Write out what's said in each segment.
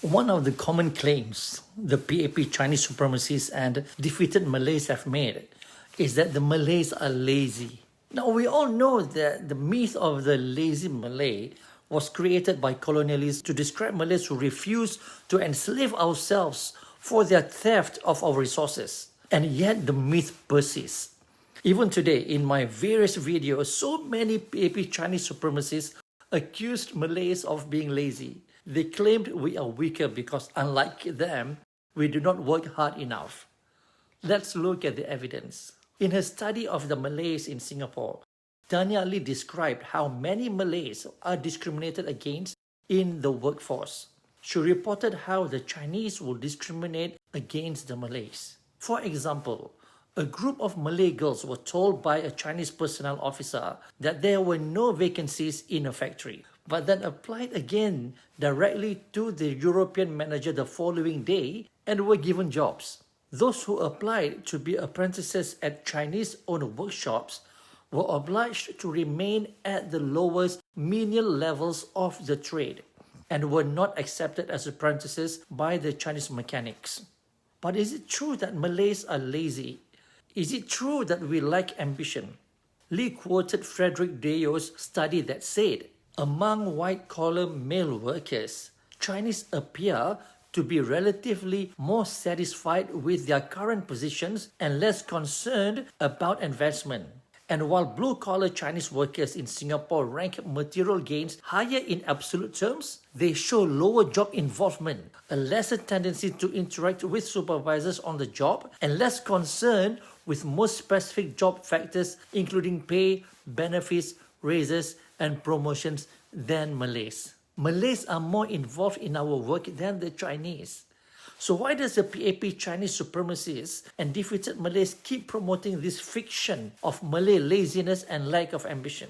One of the common claims the PAP Chinese supremacists and defeated Malays have made is that the Malays are lazy. Now, we all know that the myth of the lazy Malay was created by colonialists to describe Malays who refuse to enslave ourselves for their theft of our resources. And yet the myth persists. Even today, in my various videos, so many PAP Chinese supremacists accused Malays of being lazy. They claimed we are weaker because, unlike them, we do not work hard enough. Let's look at the evidence. In her study of the Malays in Singapore, Tania Lee described how many Malays are discriminated against in the workforce. She reported how the Chinese will discriminate against the Malays. For example, a group of Malay girls were told by a Chinese personnel officer that there were no vacancies in a factory, but then applied again directly to the European manager the following day and were given jobs. Those who applied to be apprentices at Chinese-owned workshops were obliged to remain at the lowest menial levels of the trade and were not accepted as apprentices by the Chinese mechanics. But is it true that Malays are lazy? Is it true that we lack ambition? Lee quoted Frederick Deyo's study that said, among white-collar male workers, Chinese appear to be relatively more satisfied with their current positions and less concerned about advancement. And while blue-collar Chinese workers in Singapore rank material gains higher in absolute terms, they show lower job involvement, a lesser tendency to interact with supervisors on the job, and less concern with most specific job factors including pay, benefits, raises, and promotions than Malays. Malays are more involved in our work than the Chinese. So why does the PAP Chinese supremacists and defeated Malays keep promoting this fiction of Malay laziness and lack of ambition?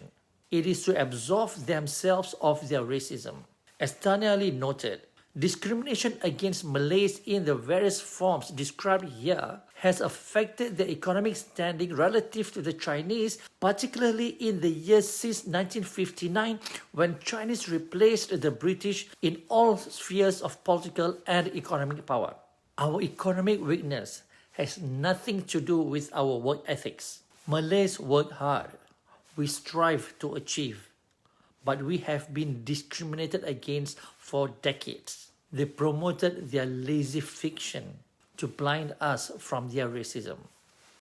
It is to absolve themselves of their racism. As Tania Lee noted, discrimination against Malays in the various forms described here has affected their economic standing relative to the Chinese, particularly in the years since 1959 when Chinese replaced the British in all spheres of political and economic power. Our economic weakness has nothing to do with our work ethics. Malays work hard. We strive to achieve. But we have been discriminated against for decades. They promoted their lazy fiction to blind us from their racism.